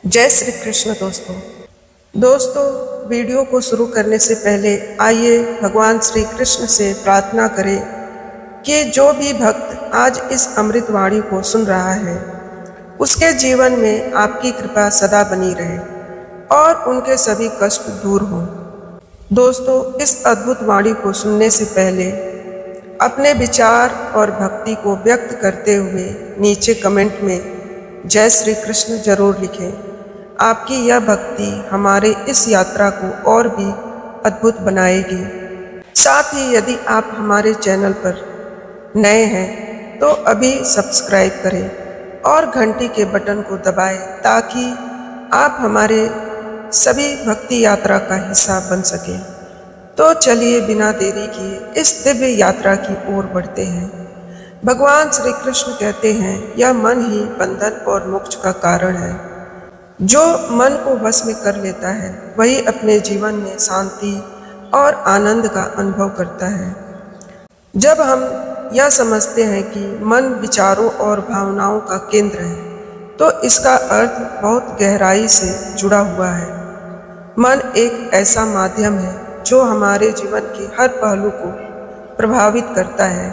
जय श्री कृष्ण। दोस्तों वीडियो को शुरू करने से पहले आइए भगवान श्री कृष्ण से प्रार्थना करें कि जो भी भक्त आज इस अमृत वाणी को सुन रहा है उसके जीवन में आपकी कृपा सदा बनी रहे और उनके सभी कष्ट दूर हों। दोस्तों, इस अद्भुत वाणी को सुनने से पहले अपने विचार और भक्ति को व्यक्त करते हुए नीचे कमेंट में जय श्री कृष्ण जरूर लिखें। आपकी यह भक्ति हमारे इस यात्रा को और भी अद्भुत बनाएगी। साथ ही यदि आप हमारे चैनल पर नए हैं तो अभी सब्सक्राइब करें और घंटी के बटन को दबाएं ताकि आप हमारे सभी भक्ति यात्रा का हिस्सा बन सकें। तो चलिए बिना देरी किए इस दिव्य यात्रा की ओर बढ़ते हैं। भगवान श्री कृष्ण कहते हैं, यह मन ही बंधन और मोक्ष का कारण है। जो मन को वश में कर लेता है वही अपने जीवन में शांति और आनंद का अनुभव करता है। जब हम यह समझते हैं कि मन विचारों और भावनाओं का केंद्र है तो इसका अर्थ बहुत गहराई से जुड़ा हुआ है। मन एक ऐसा माध्यम है जो हमारे जीवन के हर पहलू को प्रभावित करता है।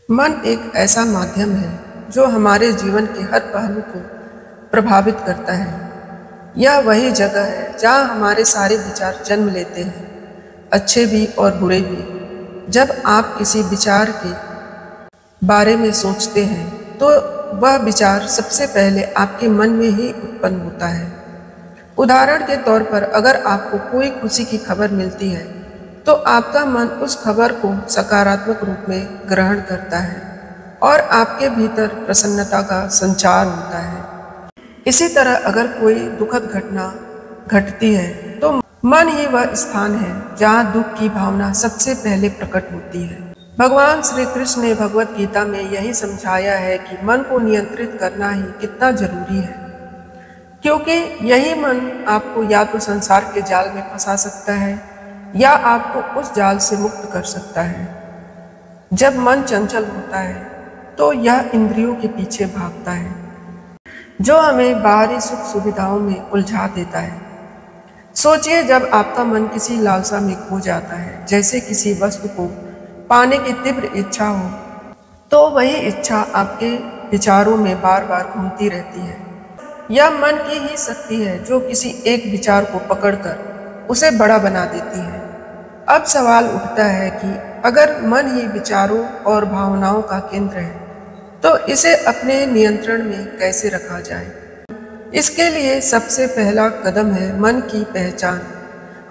मन एक ऐसा माध्यम है जो हमारे जीवन के हर पहलू को प्रभावित करता है। यह वही जगह है जहाँ हमारे सारे विचार जन्म लेते हैं, अच्छे भी और बुरे भी। जब आप किसी विचार के बारे में सोचते हैं तो वह विचार सबसे पहले आपके मन में ही उत्पन्न होता है। उदाहरण के तौर पर अगर आपको कोई खुशी की खबर मिलती है तो आपका मन उस खबर को सकारात्मक रूप में ग्रहण करता है और आपके भीतर प्रसन्नता का संचार होता है। इसी तरह अगर कोई दुखद घटना घटती है तो मन ही वह स्थान है जहाँ दुख की भावना सबसे पहले प्रकट होती है। भगवान श्री कृष्ण ने भगवत गीता में यही समझाया है कि मन को नियंत्रित करना ही कितना जरूरी है, क्योंकि यही मन आपको या तो संसार के जाल में फंसा सकता है या आपको उस जाल से मुक्त कर सकता है। जब मन चंचल होता है तो यह इंद्रियों के पीछे भागता है जो हमें बाहरी सुख सुविधाओं में उलझा देता है। सोचिए, जब आपका मन किसी लालसा में खो जाता है, जैसे किसी वस्तु को पाने की तीव्र इच्छा हो, तो वही इच्छा आपके विचारों में बार बार घूमती रहती है। यह मन की ही शक्ति है जो किसी एक विचार को पकड़कर उसे बड़ा बना देती है। अब सवाल उठता है कि अगर मन ही विचारों और भावनाओं का केंद्र है तो इसे अपने नियंत्रण में कैसे रखा जाए। इसके लिए सबसे पहला कदम है मन की पहचान।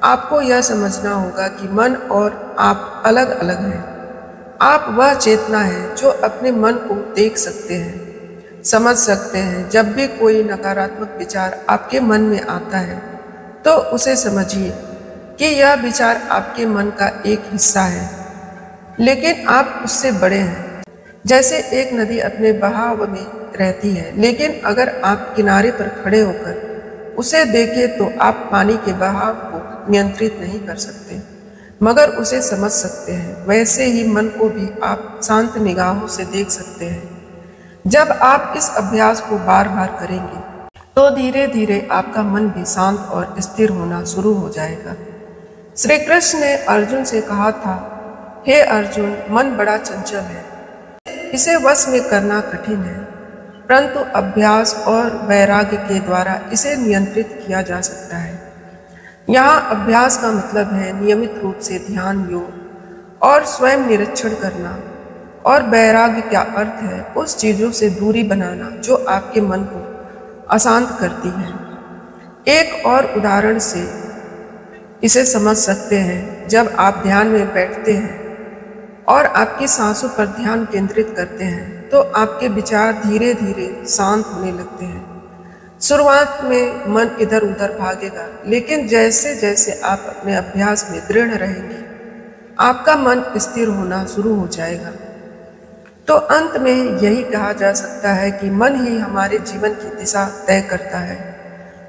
आपको यह समझना होगा कि मन और आप अलग अलग हैं। आप वह चेतना है जो अपने मन को देख सकते हैं, समझ सकते हैं। जब भी कोई नकारात्मक विचार आपके मन में आता है तो उसे समझिए कि यह विचार आपके मन का एक हिस्सा है, लेकिन आप उससे बड़े हैं। जैसे एक नदी अपने बहाव में रहती है, लेकिन अगर आप किनारे पर खड़े होकर उसे देखें तो आप पानी के बहाव को नियंत्रित नहीं कर सकते, मगर उसे समझ सकते हैं। वैसे ही मन को भी आप शांत निगाहों से देख सकते हैं। जब आप इस अभ्यास को बार बार करेंगे तो धीरे धीरे आपका मन भी शांत और स्थिर होना शुरू हो जाएगा। श्री कृष्ण ने अर्जुन से कहा था, हे अर्जुन, मन बड़ा चंचल है, इसे वश में करना कठिन है, परंतु अभ्यास और वैराग्य के द्वारा इसे नियंत्रित किया जा सकता है। यहाँ अभ्यास का मतलब है नियमित रूप से ध्यान, योग और स्वयं निरीक्षण करना, और वैराग्य का अर्थ है उस चीजों से दूरी बनाना जो आपके मन को अशांत करती है। एक और उदाहरण से इसे समझ सकते हैं। जब आप ध्यान में बैठते हैं और आपकी सांसों पर ध्यान केंद्रित करते हैं तो आपके विचार धीरे धीरे शांत होने लगते हैं। शुरुआत में मन इधर उधर भागेगा, लेकिन जैसे जैसे आप अपने अभ्यास में दृढ़ रहेंगे आपका मन स्थिर होना शुरू हो जाएगा। तो अंत में यही कहा जा सकता है कि मन ही हमारे जीवन की दिशा तय करता है।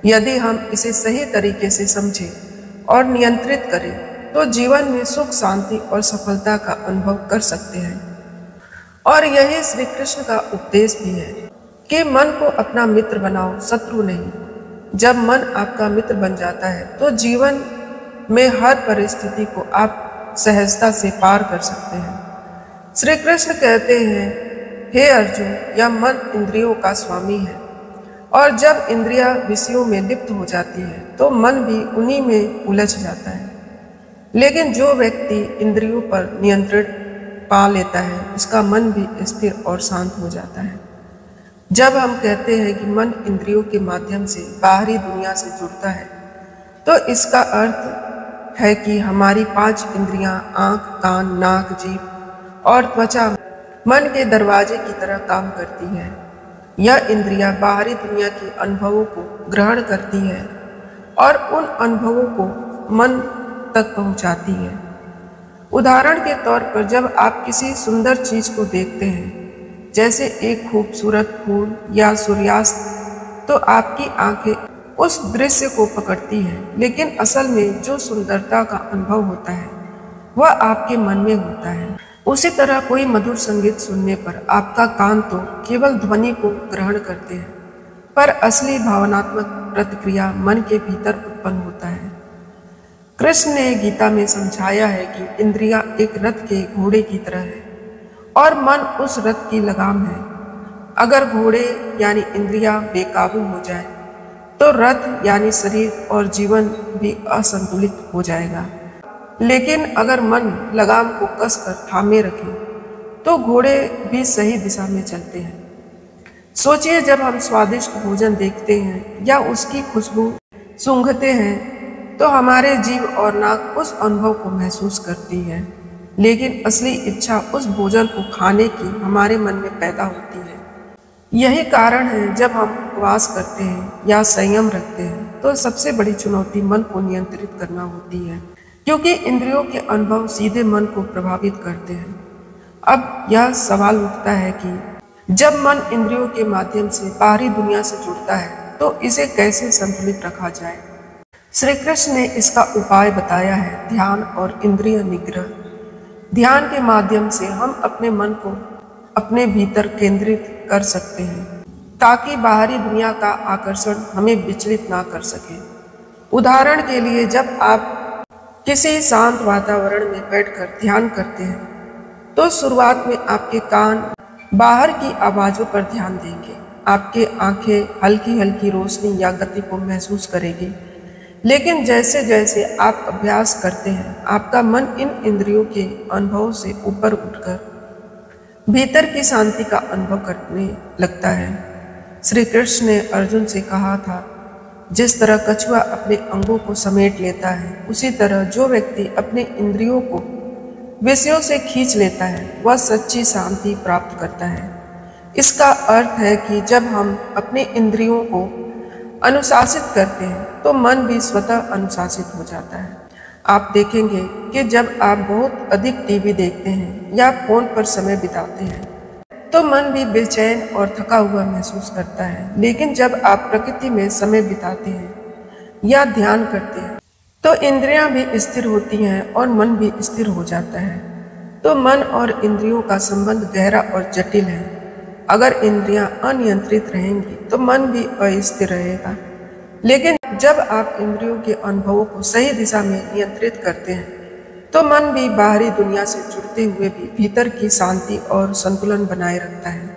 यदि हम इसे सही तरीके से समझें और नियंत्रित करें तो जीवन में सुख, शांति और सफलता का अनुभव कर सकते हैं। और यही श्री कृष्ण का उपदेश भी है कि मन को अपना मित्र बनाओ, शत्रु नहीं। जब मन आपका मित्र बन जाता है तो जीवन में हर परिस्थिति को आप सहजता से पार कर सकते हैं। श्री कृष्ण कहते हैं, हे अर्जुन, यह मन इंद्रियों का स्वामी है और जब इंद्रियां विषयों में लिप्त हो जाती है तो मन भी उन्हीं में उलझ जाता है। लेकिन जो व्यक्ति इंद्रियों पर नियंत्रण पा लेता है उसका मन भी स्थिर और शांत हो जाता है। जब हम कहते हैं कि मन इंद्रियों के माध्यम से बाहरी दुनिया से जुड़ता है तो इसका अर्थ है कि हमारी 5 इंद्रियां आँख, कान, नाक, जीभ और त्वचा मन के दरवाजे की तरह काम करती है। यह इंद्रियां बाहरी दुनिया के अनुभवों को ग्रहण करती है और उन अनुभवों को मन तक पहुंचाती है। उदाहरण के तौर पर जब आप किसी सुंदर चीज को देखते हैं, जैसे एक खूबसूरत फूल या सूर्यास्त, तो आपकी आंखें उस दृश्य को पकड़ती हैं, लेकिन असल में जो सुंदरता का अनुभव होता है वह आपके मन में होता है। उसी तरह कोई मधुर संगीत सुनने पर आपका कान तो केवल ध्वनि को ग्रहण करते हैं, पर असली भावनात्मक प्रतिक्रिया मन के भीतर उत्पन्न होता है। कृष्ण ने गीता में समझाया है कि इंद्रियां एक रथ के घोड़े की तरह है और मन उस रथ की लगाम है। अगर घोड़े यानी इंद्रियां बेकाबू हो जाए तो रथ यानी शरीर और जीवन भी असंतुलित हो जाएगा। लेकिन अगर मन लगाम को कसकर थामे रखे तो घोड़े भी सही दिशा में चलते हैं। सोचिए, जब हम स्वादिष्ट भोजन देखते हैं या उसकी खुशबू सूंघते हैं तो हमारे जीभ और नाक उस अनुभव को महसूस करती है, लेकिन असली इच्छा उस भोजन को खाने की हमारे मन में पैदा होती है। यही कारण है जब हम उपवास करते हैं या संयम रखते हैं तो सबसे बड़ी चुनौती मन को नियंत्रित करना होती है, क्योंकि इंद्रियों के अनुभव सीधे मन को प्रभावित करते हैं। अब यह सवाल उठता है कि जब मन इंद्रियों के माध्यम से बाहरी दुनिया से जुड़ता है तो इसे कैसे संतुलित रखा जाए। श्री कृष्ण ने इसका उपाय बताया है, ध्यान और इंद्रिय निग्रह। ध्यान के माध्यम से हम अपने मन को अपने भीतर केंद्रित कर सकते हैं ताकि बाहरी दुनिया का आकर्षण हमें विचलित ना कर सके। उदाहरण के लिए, जब आप किसी शांत वातावरण में बैठकर ध्यान करते हैं तो शुरुआत में आपके कान बाहर की आवाज़ों पर ध्यान देंगे, आपके आंखें हल्की हल्की रोशनी या गति को महसूस करेगी। लेकिन जैसे जैसे आप अभ्यास करते हैं आपका मन इन इंद्रियों के अनुभवों से ऊपर उठकर भीतर की शांति का अनुभव करने लगता है। श्री कृष्ण ने अर्जुन से कहा था, जिस तरह कछुआ अपने अंगों को समेट लेता है, उसी तरह जो व्यक्ति अपने इंद्रियों को विषयों से खींच लेता है वह सच्ची शांति प्राप्त करता है। इसका अर्थ है कि जब हम अपने इंद्रियों को अनुशासित करते हैं तो मन भी स्वतः अनुशासित हो जाता है। आप देखेंगे कि जब आप बहुत अधिक टीवी देखते हैं या फोन पर समय बिताते हैं तो मन भी बेचैन और थका हुआ महसूस करता है। लेकिन जब आप प्रकृति में समय बिताते हैं या ध्यान करते हैं तो इंद्रियां भी स्थिर होती हैं और मन भी स्थिर हो जाता है। तो मन और इंद्रियों का संबंध गहरा और जटिल है। अगर इंद्रियां अनियंत्रित रहेंगी तो मन भी अस्थिर रहेगा। लेकिन जब आप इंद्रियों के अनुभवों को सही दिशा में नियंत्रित करते हैं तो मन भी बाहरी दुनिया से जुड़ते हुए भी भीतर की शांति और संतुलन बनाए रखता है।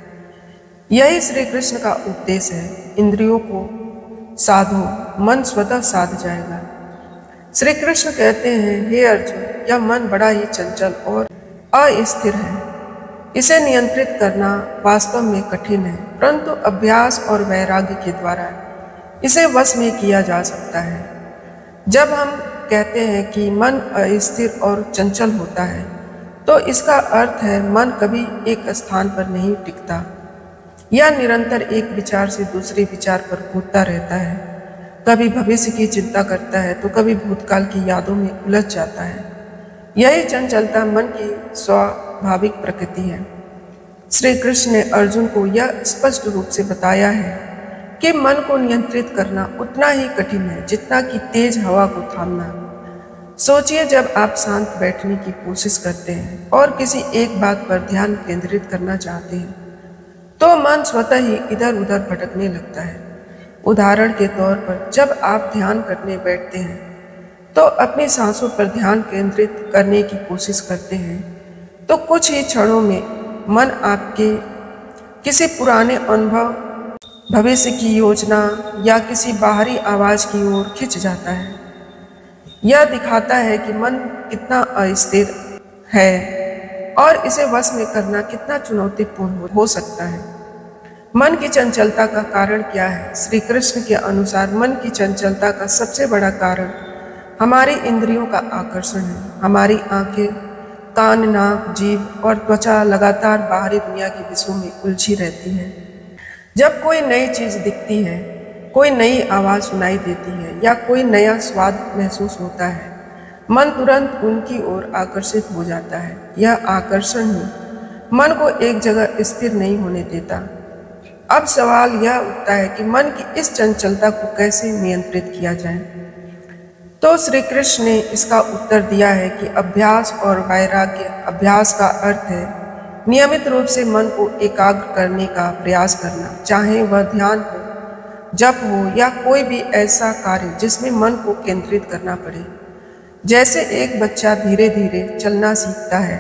यही श्री कृष्ण का उपदेश है, इंद्रियों को साधो, मन स्वतः साध जाएगा। श्री कृष्ण कहते हैं, हे अर्जुन, यह मन बड़ा ही चंचल और अस्थिर है। इसे नियंत्रित करना वास्तव में कठिन है, परंतु अभ्यास और वैराग्य के द्वारा इसे वश में किया जा सकता है। जब हम कहते हैं कि मन अस्थिर और चंचल होता है तो इसका अर्थ है मन कभी एक स्थान पर नहीं टिकता या निरंतर एक विचार से दूसरे विचार पर कूदता रहता है। कभी भविष्य की चिंता करता है तो कभी भूतकाल की यादों में उलझ जाता है। यही चंचलता मन की स्वाभाविक प्रकृति है। श्री कृष्ण ने अर्जुन को यह स्पष्ट रूप से बताया है कि मन को नियंत्रित करना उतना ही कठिन है जितना कि तेज हवा को थामना। सोचिए, जब आप शांत बैठने की कोशिश करते हैं और किसी एक बात पर ध्यान केंद्रित करना चाहते हैं तो मन स्वतः ही इधर उधर भटकने लगता है। उदाहरण के तौर पर जब आप ध्यान करने बैठते हैं तो अपनी सांसों पर ध्यान केंद्रित करने की कोशिश करते हैं, तो कुछ ही क्षणों में मन आपके किसी पुराने अनुभव, भविष्य की योजना या किसी बाहरी आवाज की ओर खिंच जाता है। यह दिखाता है कि मन कितना अस्थिर है और इसे वश में करना कितना चुनौतीपूर्ण हो सकता है। मन की चंचलता का कारण क्या है? श्री कृष्ण के अनुसार मन की चंचलता का सबसे बड़ा कारण हमारी इंद्रियों का आकर्षण है। हमारी आंखें, कान, नाक, जीभ और त्वचा लगातार बाहरी दुनिया के विषयों में उलझी रहती है। जब कोई नई चीज दिखती है, कोई नई आवाज सुनाई देती है या कोई नया स्वाद महसूस होता है, मन तुरंत उनकी ओर आकर्षित हो जाता है। यह आकर्षण ही मन को एक जगह स्थिर नहीं होने देता। अब सवाल यह उठता है कि मन की इस चंचलता को कैसे नियंत्रित किया जाए। तो श्री कृष्ण ने इसका उत्तर दिया है कि अभ्यास और वैराग्य। अभ्यास का अर्थ है नियमित रूप से मन को एकाग्र करने का प्रयास करना, चाहे वह ध्यान हो, जप हो या कोई भी ऐसा कार्य जिसमें मन को केंद्रित करना पड़े। जैसे एक बच्चा धीरे धीरे चलना सीखता है,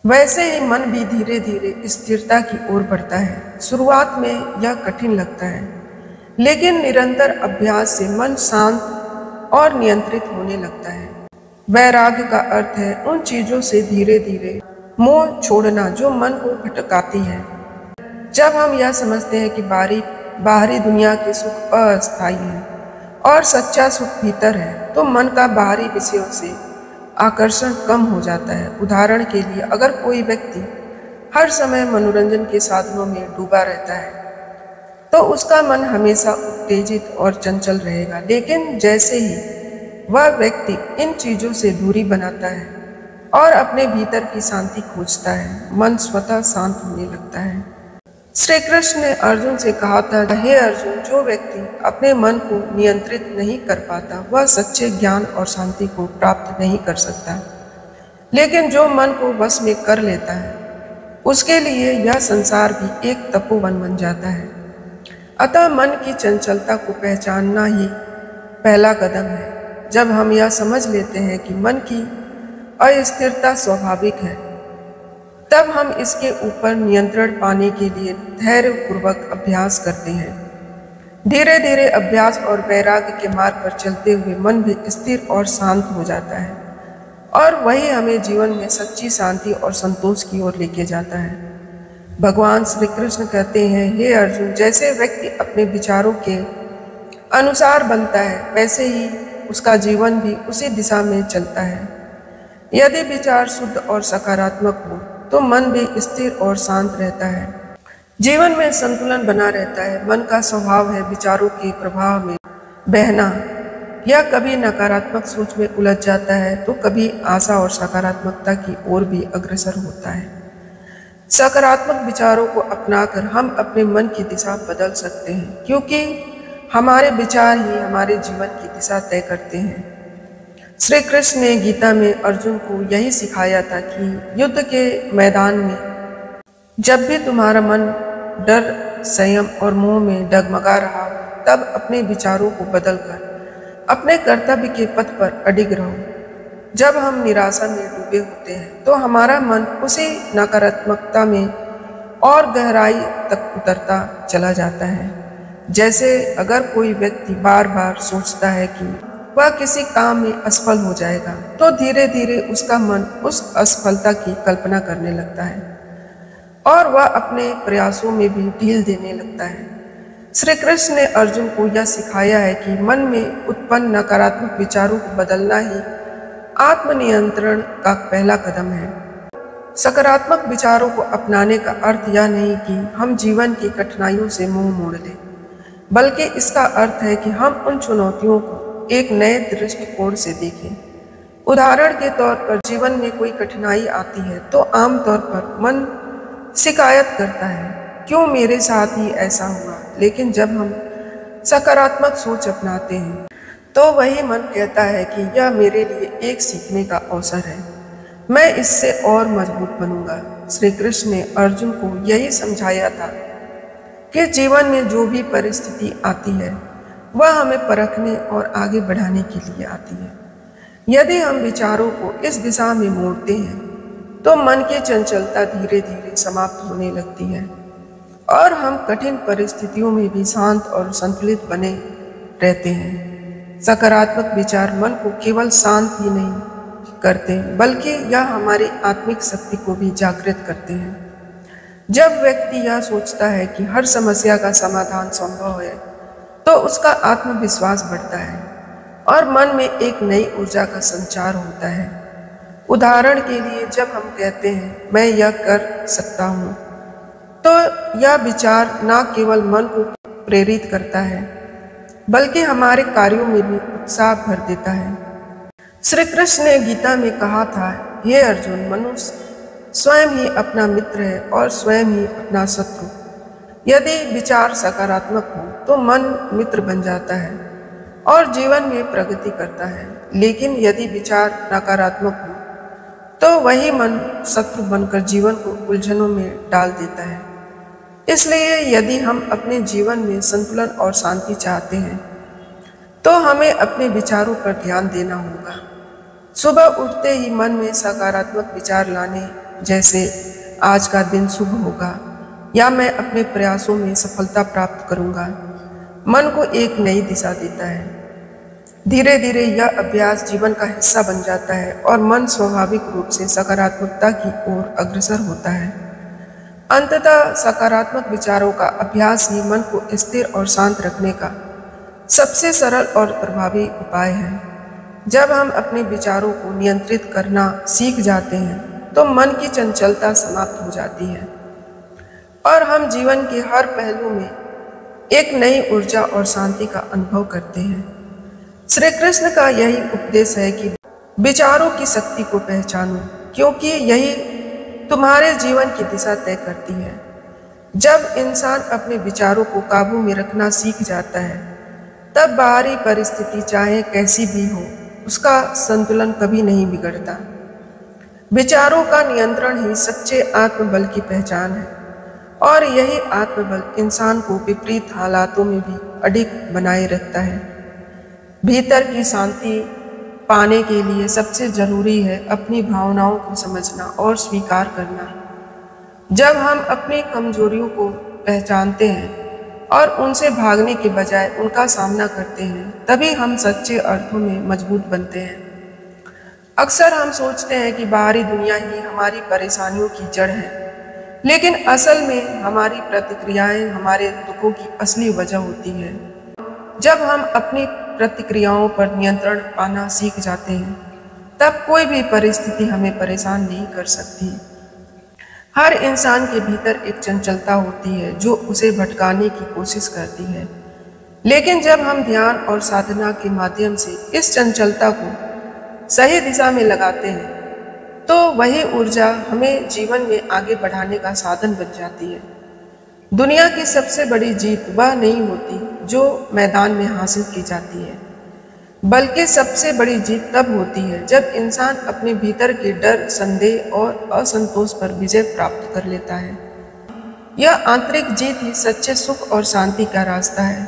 वैसे ही मन भी धीरे धीरे स्थिरता की ओर बढ़ता है। शुरुआत में यह कठिन लगता है, लेकिन निरंतर अभ्यास से मन शांत और नियंत्रित होने लगता है। वैराग्य का अर्थ है उन चीजों से धीरे धीरे मोह छोड़ना जो मन को भटकाती है। जब हम यह समझते हैं कि बाहरी दुनिया के सुख अस्थायी है और सच्चा सुख भीतर है, तो मन का बाहरी विषयों से आकर्षण कम हो जाता है। उदाहरण के लिए, अगर कोई व्यक्ति हर समय मनोरंजन के साधनों में डूबा रहता है तो उसका मन हमेशा उत्तेजित और चंचल रहेगा। लेकिन जैसे ही वह व्यक्ति इन चीजों से दूरी बनाता है और अपने भीतर की शांति खोजता है, मन स्वतः शांत होने लगता है। श्री कृष्ण ने अर्जुन से कहा था, हे अर्जुन, जो व्यक्ति अपने मन को नियंत्रित नहीं कर पाता वह सच्चे ज्ञान और शांति को प्राप्त नहीं कर सकता। लेकिन जो मन को वश में कर लेता है उसके लिए यह संसार भी एक तपोवन बन जाता है। अतः मन की चंचलता को पहचानना ही पहला कदम है। जब हम यह समझ लेते हैं कि मन की अस्थिरता स्वाभाविक है, तब हम इसके ऊपर नियंत्रण पाने के लिए धैर्यपूर्वक अभ्यास करते हैं। धीरे धीरे अभ्यास और वैराग्य के मार्ग पर चलते हुए मन भी स्थिर और शांत हो जाता है और वही हमें जीवन में सच्ची शांति और संतोष की ओर लेके जाता है। भगवान श्री कृष्ण कहते हैं, हे अर्जुन, जैसे व्यक्ति अपने विचारों के अनुसार बनता है, वैसे ही उसका जीवन भी उसी दिशा में चलता है। यदि विचार शुद्ध और सकारात्मक हो तो मन भी स्थिर और शांत रहता है। जीवन में संतुलन बना रहता है। मन का स्वभाव है विचारों के प्रभाव में बहना। यह कभी नकारात्मक सोच में उलझ जाता है तो कभी आशा और सकारात्मकता की ओर भी अग्रसर होता है। सकारात्मक विचारों को अपनाकर हम अपने मन की दिशा बदल सकते हैं, क्योंकि हमारे विचार ही हमारे जीवन की दिशा तय करते हैं। श्री कृष्ण ने गीता में अर्जुन को यही सिखाया था कि युद्ध के मैदान में जब भी तुम्हारा मन डर, संयम और मोह में डगमगा रहा हो, तब अपने विचारों को बदलकर अपने कर्तव्य के पथ पर अडिग रहो। जब हम निराशा में डूबे होते हैं तो हमारा मन उसी नकारात्मकता में और गहराई तक उतरता चला जाता है। जैसे अगर कोई व्यक्ति बार बार सोचता है कि वह किसी काम में असफल हो जाएगा, तो धीरे धीरे उसका मन उस असफलता की कल्पना करने लगता है और वह अपने प्रयासों में भी ढील देने लगता है। श्री कृष्ण ने अर्जुन को यह सिखाया है कि मन में उत्पन्न नकारात्मक विचारों को बदलना ही आत्मनियंत्रण का पहला कदम है। सकारात्मक विचारों को अपनाने का अर्थ यह नहीं कि हम जीवन की कठिनाइयों से मुंह मोड़ लें, बल्कि इसका अर्थ है कि हम उन चुनौतियों को एक नए दृष्टिकोण से देखें। उदाहरण के तौर पर जीवन में कोई कठिनाई आती है तो आमतौर पर मन शिकायत करता है, क्यों मेरे साथ ही ऐसा हुआ। लेकिन जब हम सकारात्मक सोच अपनाते हैं तो वही मन कहता है कि यह मेरे लिए एक सीखने का अवसर है, मैं इससे और मजबूत बनूंगा। श्री कृष्ण ने अर्जुन को यही समझाया था कि जीवन में जो भी परिस्थिति आती है वह हमें परखने और आगे बढ़ाने के लिए आती है। यदि हम विचारों को इस दिशा में मोड़ते हैं तो मन की चंचलता धीरे धीरे समाप्त होने लगती है और हम कठिन परिस्थितियों में भी शांत और संतुलित बने रहते हैं। सकारात्मक विचार मन को केवल शांत ही नहीं करते बल्कि यह हमारी आत्मिक शक्ति को भी जागृत करते हैं। जब व्यक्ति यह सोचता है कि हर समस्या का समाधान संभव है तो उसका आत्मविश्वास बढ़ता है और मन में एक नई ऊर्जा का संचार होता है। उदाहरण के लिए, जब हम कहते हैं मैं यह कर सकता हूँ, तो यह विचार न केवल मन को प्रेरित करता है बल्कि हमारे कार्यों में भी उत्साह भर देता है। श्री कृष्ण ने गीता में कहा था, हे अर्जुन, मनुष्य स्वयं ही अपना मित्र है और स्वयं ही अपना शत्रु। यदि विचार सकारात्मक हो तो मन मित्र बन जाता है और जीवन में प्रगति करता है, लेकिन यदि विचार नकारात्मक हो तो वही मन शत्रु बनकर जीवन को उलझनों में डाल देता है। इसलिए यदि हम अपने जीवन में संतुलन और शांति चाहते हैं तो हमें अपने विचारों पर ध्यान देना होगा। सुबह उठते ही मन में सकारात्मक विचार लाने, जैसे आज का दिन शुभ होगा या मैं अपने प्रयासों में सफलता प्राप्त करूंगा, मन को एक नई दिशा देता है। धीरे धीरे यह अभ्यास जीवन का हिस्सा बन जाता है और मन स्वाभाविक रूप से सकारात्मकता की ओर अग्रसर होता है। अंततः सकारात्मक विचारों का अभ्यास ही मन को स्थिर और शांत रखने का सबसे सरल और प्रभावी उपाय है। जब हम अपने विचारों को नियंत्रित करना सीख जाते हैं तो मन की चंचलता समाप्त हो जाती है और हम जीवन के हर पहलू में एक नई ऊर्जा और शांति का अनुभव करते हैं। श्री कृष्ण का यही उपदेश है कि विचारों की शक्ति को पहचानो, क्योंकि यही तुम्हारे जीवन की दिशा तय करती है। जब इंसान अपने विचारों को काबू में रखना सीख जाता है तब बाहरी परिस्थिति चाहे कैसी भी हो, उसका संतुलन कभी नहीं बिगड़ता। विचारों का नियंत्रण ही सच्चे आत्मबल की पहचान है और यही आत्मबल इंसान को विपरीत हालातों में भी अडिग बनाए रखता है। भीतर की शांति पाने के लिए सबसे जरूरी है अपनी भावनाओं को समझना और स्वीकार करना। जब हम अपनी कमजोरियों को पहचानते हैं और उनसे भागने के बजाय उनका सामना करते हैं, तभी हम सच्चे अर्थों में मजबूत बनते हैं। अक्सर हम सोचते हैं कि बाहरी दुनिया ही हमारी परेशानियों की जड़ है, लेकिन असल में हमारी प्रतिक्रियाएं हमारे दुखों की असली वजह होती है। जब हम अपनी प्रतिक्रियाओं पर नियंत्रण पाना सीख जाते हैं तब कोई भी परिस्थिति हमें परेशान नहीं कर सकती। हर इंसान के भीतर एक चंचलता होती है जो उसे भटकाने की कोशिश करती है, लेकिन जब हम ध्यान और साधना के माध्यम से इस चंचलता को सही दिशा में लगाते हैं तो वही ऊर्जा हमें जीवन में आगे बढ़ाने का साधन बन जाती है। दुनिया की सबसे बड़ी जीत वह नहीं होती जो मैदान में हासिल की जाती है, बल्कि सबसे बड़ी जीत तब होती है जब इंसान अपने भीतर के डर, संदेह और असंतोष पर विजय प्राप्त कर लेता है। यह आंतरिक जीत ही सच्चे सुख और शांति का रास्ता है।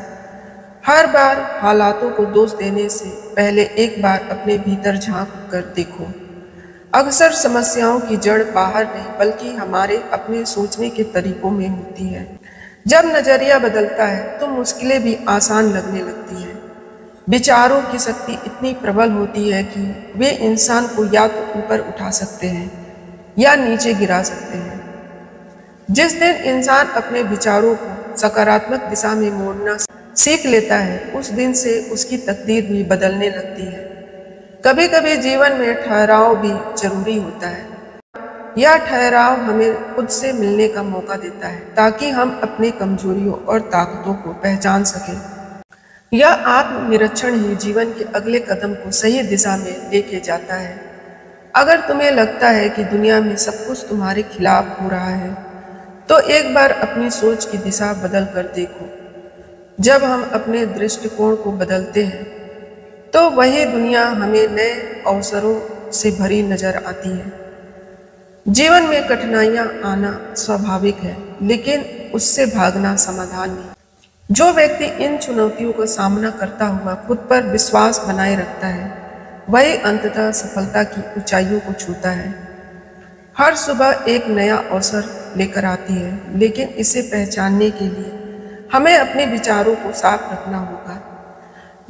हर बार हालातों को दोष देने से पहले एक बार अपने भीतर झांक कर देखो। अक्सर समस्याओं की जड़ बाहर नहीं बल्कि हमारे अपने सोचने के तरीकों में होती है। जब नजरिया बदलता है तो मुश्किलें भी आसान लगने लगती हैं। विचारों की शक्ति इतनी प्रबल होती है कि वे इंसान को या तो ऊपर उठा सकते हैं या नीचे गिरा सकते हैं। जिस दिन इंसान अपने विचारों को सकारात्मक दिशा में मोड़ना सीख लेता है, उस दिन से उसकी तकदीर भी बदलने लगती है। कभी कभी जीवन में ठहराव भी जरूरी होता है। यह ठहराव हमें खुद से मिलने का मौका देता है ताकि हम अपनी कमजोरियों और ताकतों को पहचान सकें। यह आत्मनिरीक्षण ही जीवन के अगले कदम को सही दिशा में लेके जाता है। अगर तुम्हें लगता है कि दुनिया में सब कुछ तुम्हारे खिलाफ हो रहा है तो एक बार अपनी सोच की दिशा बदल कर देखो। जब हम अपने दृष्टिकोण को बदलते हैं तो वही दुनिया हमें नए अवसरों से भरी नजर आती है। जीवन में कठिनाइयां आना स्वाभाविक है, लेकिन उससे भागना समाधान नहीं। जो व्यक्ति इन चुनौतियों का सामना करता हुआ खुद पर विश्वास बनाए रखता है, वही अंततः सफलता की ऊंचाइयों को छूता है। हर सुबह एक नया अवसर लेकर आती है, लेकिन इसे पहचानने के लिए हमें अपने विचारों को साफ रखना होगा।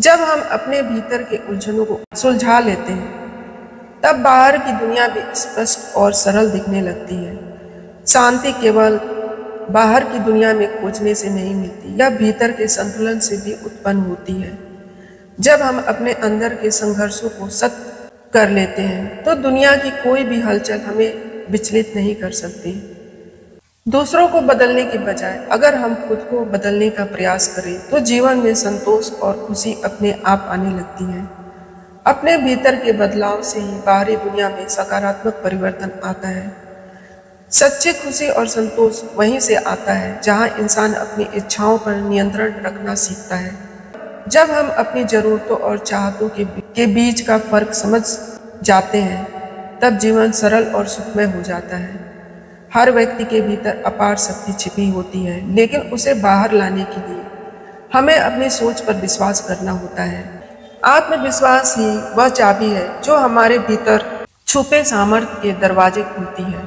जब हम अपने भीतर के उलझनों को सुलझा लेते हैं, तब बाहर की दुनिया भी स्पष्ट और सरल दिखने लगती है। शांति केवल बाहर की दुनिया में खोजने से नहीं मिलती, यह भीतर के संतुलन से भी उत्पन्न होती है। जब हम अपने अंदर के संघर्षों को सत्य कर लेते हैं, तो दुनिया की कोई भी हलचल हमें विचलित नहीं कर सकती। दूसरों को बदलने के बजाय अगर हम खुद को बदलने का प्रयास करें, तो जीवन में संतोष और खुशी अपने आप आने लगती है। अपने भीतर के बदलाव से ही बाहरी दुनिया में सकारात्मक परिवर्तन आता है। सच्ची खुशी और संतोष वहीं से आता है जहां इंसान अपनी इच्छाओं पर नियंत्रण रखना सीखता है। जब हम अपनी जरूरतों और चाहतों के बीच का फर्क समझ जाते हैं, तब जीवन सरल और सुखमय हो जाता है। हर व्यक्ति के भीतर अपार शक्ति छिपी होती है, लेकिन उसे बाहर लाने के लिए हमें अपनी सोच पर विश्वास करना होता है। आत्मविश्वास ही वह चाबी है जो हमारे भीतर छुपे सामर्थ्य के दरवाजे खोलती है।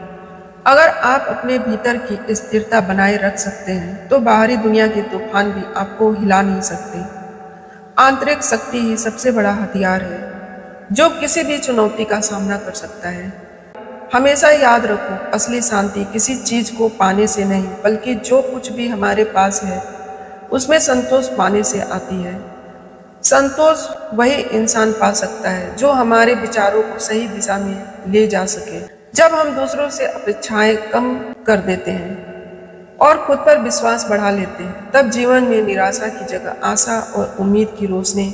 अगर आप अपने भीतर की स्थिरता बनाए रख सकते हैं, तो बाहरी दुनिया के तूफान भी आपको हिला नहीं सकते। आंतरिक शक्ति ही सबसे बड़ा हथियार है जो किसी भी चुनौती का सामना कर सकता है। हमेशा याद रखो, असली शांति किसी चीज को पाने से नहीं, बल्कि जो कुछ भी हमारे पास है उसमें संतोष पाने से आती है। संतोष वही इंसान पा सकता है जो हमारे विचारों को सही दिशा में ले जा सके। जब हम दूसरों से अपेक्षाएं कम कर देते हैं और खुद पर विश्वास बढ़ा लेते हैं, तब जीवन में निराशा की जगह आशा और उम्मीद की रोशनी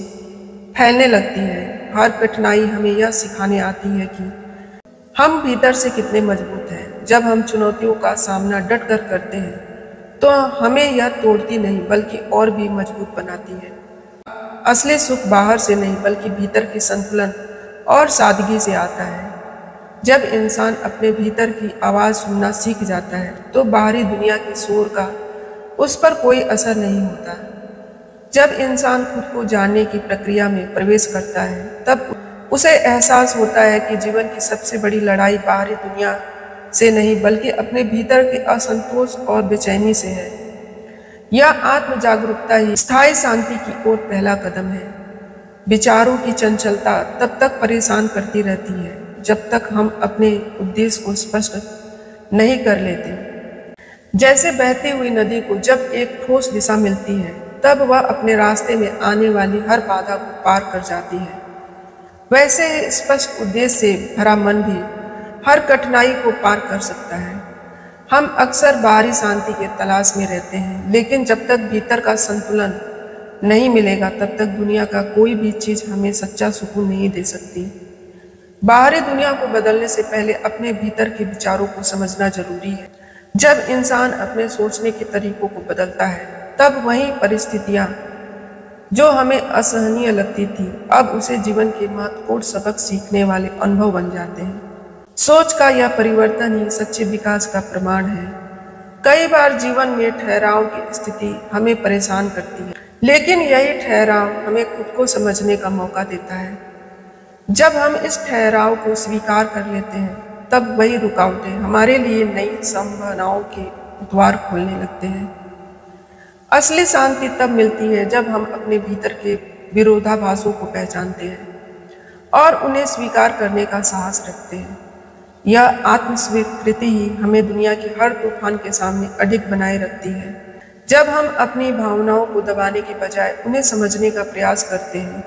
फैलने लगती है। हर कठिनाई हमें यह सिखाने आती है कि हम भीतर से कितने मजबूत हैं। जब हम चुनौतियों का सामना डट कर करते हैं, तो हमें यह तोड़ती नहीं बल्कि और भी मजबूत बनाती है। असली सुख बाहर से नहीं बल्कि भीतर के संतुलन और सादगी से आता है। जब इंसान अपने भीतर की आवाज़ सुनना सीख जाता है, तो बाहरी दुनिया के शोर का उस पर कोई असर नहीं होता। जब इंसान खुद को जानने की प्रक्रिया में प्रवेश करता है, तब उसे एहसास होता है कि जीवन की सबसे बड़ी लड़ाई बाहरी दुनिया से नहीं बल्कि अपने भीतर के असंतोष और बेचैनी से है। यह आत्म जागरूकता ही स्थायी शांति की ओर पहला कदम है। विचारों की चंचलता तब तक परेशान करती रहती है जब तक हम अपने उद्देश्य को स्पष्ट नहीं कर लेते। जैसे बहती हुई नदी को जब एक ठोस दिशा मिलती है, तब वह अपने रास्ते में आने वाली हर बाधा को पार कर जाती है। वैसे ही स्पष्ट उद्देश्य से भरा मन भी हर कठिनाई को पार कर सकता है। हम अक्सर बाहरी शांति के तलाश में रहते हैं, लेकिन जब तक भीतर का संतुलन नहीं मिलेगा, तब तक दुनिया का कोई भी चीज हमें सच्चा सुकून नहीं दे सकती। बाहरी दुनिया को बदलने से पहले अपने भीतर के विचारों को समझना जरूरी है। जब इंसान अपने सोचने के तरीकों को बदलता है, तब वही परिस्थितियां जो हमें असहनीय लगती थी, अब उसे जीवन के महत्वपूर्ण सबक सीखने वाले अनुभव बन जाते हैं। सोच का यह परिवर्तन ही सच्चे विकास का प्रमाण है। कई बार जीवन में ठहराव की स्थिति हमें परेशान करती है, लेकिन यही ठहराव हमें खुद को समझने का मौका देता है। जब हम इस ठहराव को स्वीकार कर लेते हैं, तब वही रुकावटें हमारे लिए नई संभावनाओं के द्वार खोलने लगते हैं। असली शांति तब मिलती है जब हम अपने भीतर के विरोधाभासों को पहचानते हैं और उन्हें स्वीकार करने का साहस रखते हैं। यह आत्मस्वीकृति ही हमें दुनिया के हर तूफान के सामने अडिग बनाए रखती है। जब हम अपनी भावनाओं को दबाने के बजाय उन्हें समझने का प्रयास करते हैं,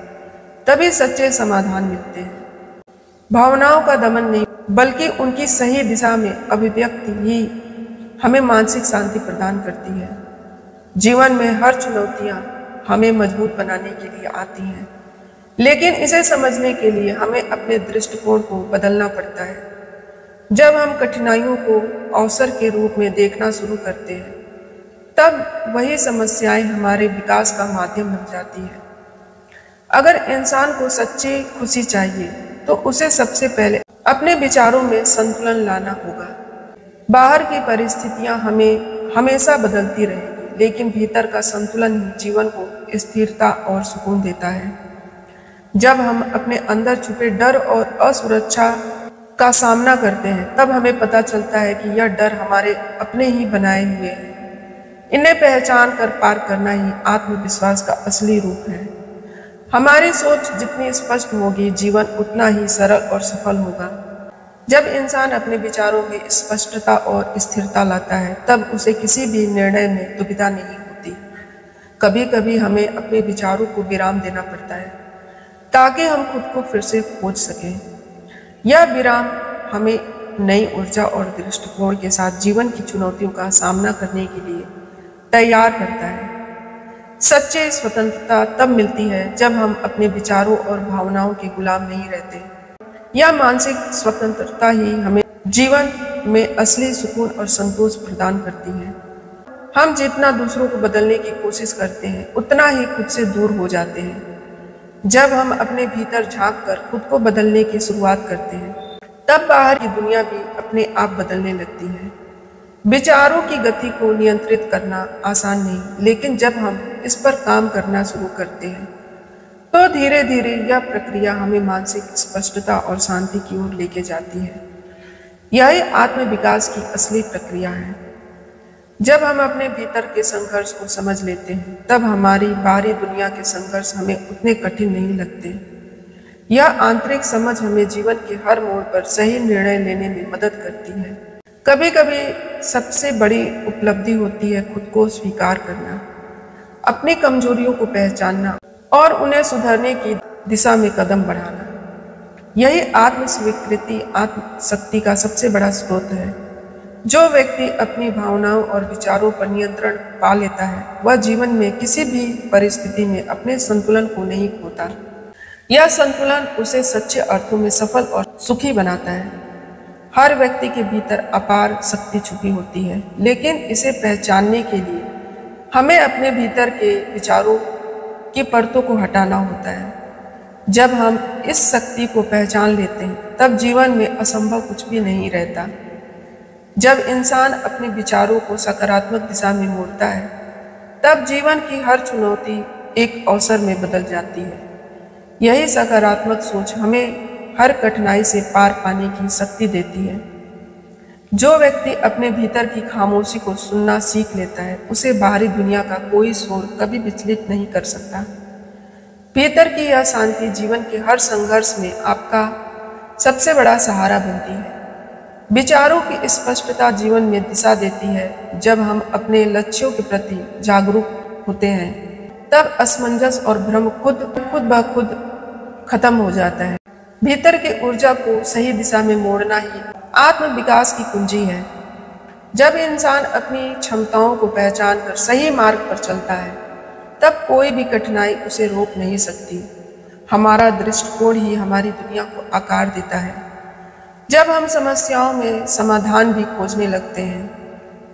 तभी सच्चे समाधान मिलते हैं। भावनाओं का दमन नहीं बल्कि उनकी सही दिशा में अभिव्यक्ति ही हमें मानसिक शांति प्रदान करती है। जीवन में हर चुनौतियां हमें मजबूत बनाने के लिए आती हैं, लेकिन इसे समझने के लिए हमें अपने दृष्टिकोण को बदलना पड़ता है। जब हम कठिनाइयों को अवसर के रूप में देखना शुरू करते हैं, तब वही समस्याएं हमारे विकास का माध्यम बन जाती है। अगर इंसान को सच्ची खुशी चाहिए, तो उसे सबसे पहले अपने विचारों में संतुलन लाना होगा। बाहर की परिस्थितियां हमें हमेशा बदलती रहेगी, लेकिन भीतर का संतुलन ही जीवन को स्थिरता और सुकून देता है। जब हम अपने अंदर छुपे डर और असुरक्षा का सामना करते हैं, तब हमें पता चलता है कि यह डर हमारे अपने ही बनाए हुए हैं। इन्हें पहचान कर पार करना ही आत्मविश्वास का असली रूप है। हमारी सोच जितनी स्पष्ट होगी, जीवन उतना ही सरल और सफल होगा। जब इंसान अपने विचारों में स्पष्टता और स्थिरता लाता है, तब उसे किसी भी निर्णय में दुविधा नहीं होती। कभी कभी हमें अपने विचारों को विराम देना पड़ता है ताकि हम खुद को फिर से खोज सकें। यह विराम हमें नई ऊर्जा और दृष्टिकोण के साथ जीवन की चुनौतियों का सामना करने के लिए तैयार करता है। सच्ची स्वतंत्रता तब मिलती है जब हम अपने विचारों और भावनाओं के गुलाम नहीं रहते। यह मानसिक स्वतंत्रता ही हमें जीवन में असली सुकून और संतोष प्रदान करती है। हम जितना दूसरों को बदलने की कोशिश करते हैं, उतना ही खुद से दूर हो जाते हैं। जब हम अपने भीतर झांक कर खुद को बदलने की शुरुआत करते हैं, तब बाहर की दुनिया भी अपने आप बदलने लगती है। विचारों की गति को नियंत्रित करना आसान नहीं, लेकिन जब हम इस पर काम करना शुरू करते हैं, तो धीरे धीरे यह प्रक्रिया हमें मानसिक स्पष्टता और शांति की ओर लेके जाती है। यही आत्मविकास की असली प्रक्रिया है। जब हम अपने भीतर के संघर्ष को समझ लेते हैं, तब हमारी बाहरी दुनिया के संघर्ष हमें उतने कठिन नहीं लगते। यह आंतरिक समझ हमें जीवन के हर मोड़ पर सही निर्णय लेने में मदद करती है। कभी कभी सबसे बड़ी उपलब्धि होती है खुद को स्वीकार करना, अपनी कमजोरियों को पहचानना और उन्हें सुधारने की दिशा में कदम बढ़ाना। यही आत्म स्वीकृति आत्मशक्ति का सबसे बड़ा स्रोत है। जो व्यक्ति अपनी भावनाओं और विचारों पर नियंत्रण पा लेता है, वह जीवन में किसी भी परिस्थिति में अपने संतुलन को नहीं खोता। यह संतुलन उसे सच्चे अर्थों में सफल और सुखी बनाता है। हर व्यक्ति के भीतर अपार शक्ति छुपी होती है, लेकिन इसे पहचानने के लिए हमें अपने भीतर के विचारों की परतों को हटाना होता है। जब हम इस शक्ति को पहचान लेते हैं, तब जीवन में असंभव कुछ भी नहीं रहता। जब इंसान अपने विचारों को सकारात्मक दिशा में मोड़ता है, तब जीवन की हर चुनौती एक अवसर में बदल जाती है। यही सकारात्मक सोच हमें हर कठिनाई से पार पाने की शक्ति देती है। जो व्यक्ति अपने भीतर की खामोशी को सुनना सीख लेता है, उसे बाहरी दुनिया का कोई शोर कभी विचलित नहीं कर सकता। भीतर की यह शांति जीवन के हर संघर्ष में आपका सबसे बड़ा सहारा बनती है। विचारों की स्पष्टता जीवन में दिशा देती है। जब हम अपने लक्ष्यों के प्रति जागरूक होते हैं, तब असमंजस और भ्रम खुद ब खुद खत्म हो जाता है। भीतर की ऊर्जा को सही दिशा में मोड़ना ही आत्मविकास की कुंजी है। जब इंसान अपनी क्षमताओं को पहचान कर सही मार्ग पर चलता है, तब कोई भी कठिनाई उसे रोक नहीं सकती। हमारा दृष्टिकोण ही हमारी दुनिया को आकार देता है। जब हम समस्याओं में समाधान भी खोजने लगते हैं,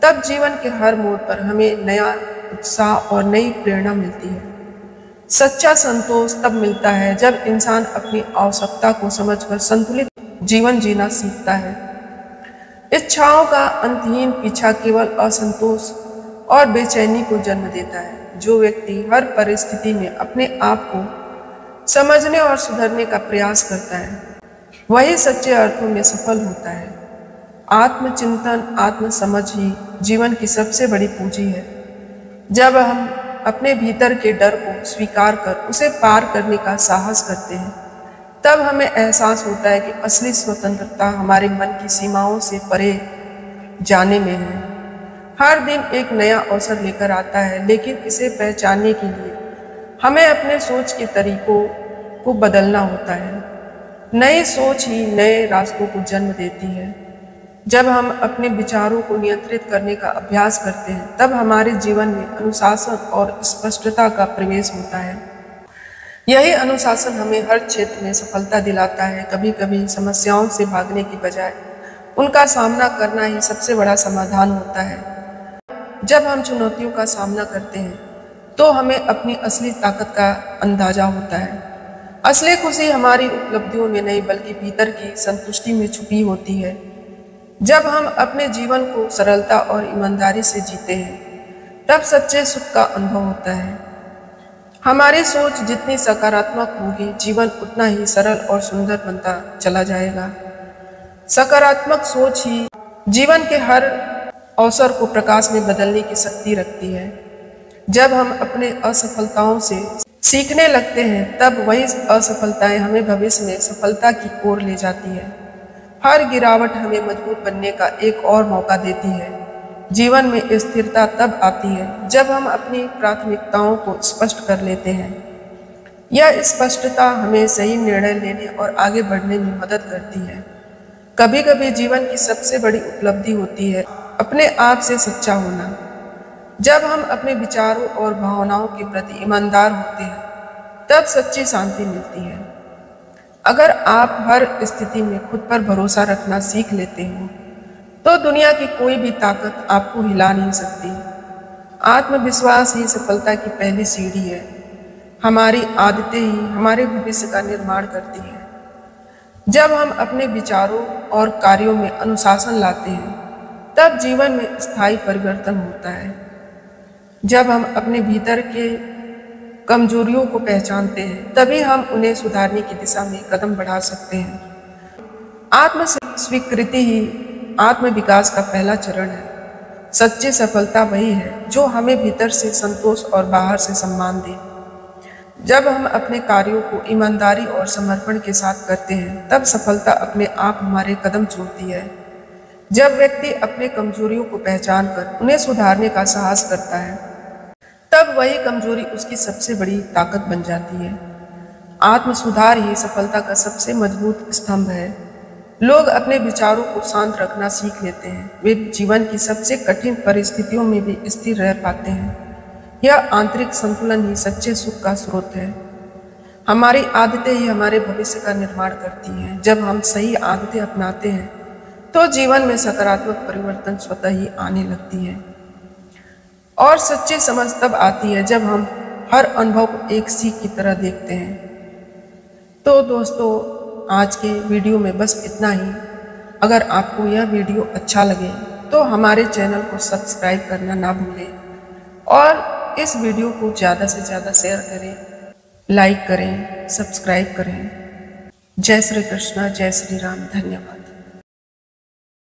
तब जीवन के हर मोड़ पर हमें नया उत्साह और नई प्रेरणा मिलती है। सच्चा संतोष तब मिलता है जब इंसान अपनी आवश्यकता को समझकर संतुलित जीवन जीना सीखता है। इच्छाओं का अंतहीन पीछा केवल असंतोष और बेचैनी को जन्म देता है। जो व्यक्ति हर परिस्थिति में अपने आप को समझने और सुधरने का प्रयास करता है, वही सच्चे अर्थों में सफल होता है। आत्मचिंतन, आत्मसमझ ही जीवन की सबसे बड़ी पूंजी है। जब हम अपने भीतर के डर को स्वीकार कर उसे पार करने का साहस करते हैं, तब हमें एहसास होता है कि असली स्वतंत्रता हमारे मन की सीमाओं से परे जाने में है। हर दिन एक नया अवसर लेकर आता है, लेकिन इसे पहचानने के लिए हमें अपने सोच के तरीकों को बदलना होता है। नई सोच ही नए रास्तों को जन्म देती है। जब हम अपने विचारों को नियंत्रित करने का अभ्यास करते हैं, तब हमारे जीवन में अनुशासन और स्पष्टता का प्रवेश होता है। यही अनुशासन हमें हर क्षेत्र में सफलता दिलाता है। कभी कभी समस्याओं से भागने की बजाय उनका सामना करना ही सबसे बड़ा समाधान होता है। जब हम चुनौतियों का सामना करते हैं, तो हमें अपनी असली ताकत का अंदाजा होता है। असली खुशी हमारी उपलब्धियों में नहीं, बल्कि भीतर की संतुष्टि में छुपी होती है। जब हम अपने जीवन को सरलता और ईमानदारी से जीते हैं तब सच्चे सुख का अनुभव होता है। हमारी सोच जितनी सकारात्मक होगी जीवन उतना ही सरल और सुंदर बनता चला जाएगा। सकारात्मक सोच ही जीवन के हर अवसर को प्रकाश में बदलने की शक्ति रखती है। जब हम अपने असफलताओं से सीखने लगते हैं तब वही असफलताएं हमें भविष्य में सफलता की ओर ले जाती है। हर गिरावट हमें मजबूत बनने का एक और मौका देती है। जीवन में स्थिरता तब आती है जब हम अपनी प्राथमिकताओं को स्पष्ट कर लेते हैं। यह स्पष्टता हमें सही निर्णय लेने और आगे बढ़ने में मदद करती है। कभी कभी जीवन की सबसे बड़ी उपलब्धि होती है अपने आप से सच्चा होना। जब हम अपने विचारों और भावनाओं के प्रति ईमानदार होते हैं तब सच्ची शांति मिलती है। अगर आप हर स्थिति में खुद पर भरोसा रखना सीख लेते हो तो दुनिया की कोई भी ताकत आपको हिला नहीं सकती। आत्मविश्वास ही सफलता की पहली सीढ़ी है। हमारी आदतें ही हमारे भविष्य का निर्माण करती हैं। जब हम अपने विचारों और कार्यों में अनुशासन लाते हैं तब जीवन में स्थायी परिवर्तन होता है। जब हम अपने भीतर के कमजोरियों को पहचानते हैं तभी हम उन्हें सुधारने की दिशा में कदम बढ़ा सकते हैं। आत्म स्वीकृति ही आत्म विकास का पहला चरण है। सच्ची सफलता वही है जो हमें भीतर से संतोष और बाहर से सम्मान दे। जब हम अपने कार्यों को ईमानदारी और समर्पण के साथ करते हैं तब सफलता अपने आप हमारे कदम चूमती है। जब व्यक्ति अपने कमजोरियों को पहचान कर उन्हें सुधारने का साहस करता है तब वही कमजोरी उसकी सबसे बड़ी ताकत बन जाती है। आत्म सुधार ही सफलता का सबसे मजबूत स्तंभ है। लोग अपने विचारों को शांत रखना सीख लेते हैं। वे जीवन की सबसे कठिन परिस्थितियों में भी स्थिर रह पाते हैं। यह आंतरिक संतुलन ही सच्चे सुख का स्रोत है। हमारी आदतें ही हमारे भविष्य का निर्माण करती हैं। जब हम सही आदतें अपनाते हैं तो जीवन में सकारात्मक परिवर्तन स्वतः ही आने लगती है। और सच्ची समझ तब आती है जब हम हर अनुभव को एक सीख की तरह देखते हैं। तो दोस्तों, आज के वीडियो में बस इतना ही। अगर आपको यह वीडियो अच्छा लगे तो हमारे चैनल को सब्सक्राइब करना ना भूलें और इस वीडियो को ज़्यादा से ज़्यादा शेयर करें, लाइक करें, सब्सक्राइब करें। जय श्री कृष्ण, जय श्री राम। धन्यवाद।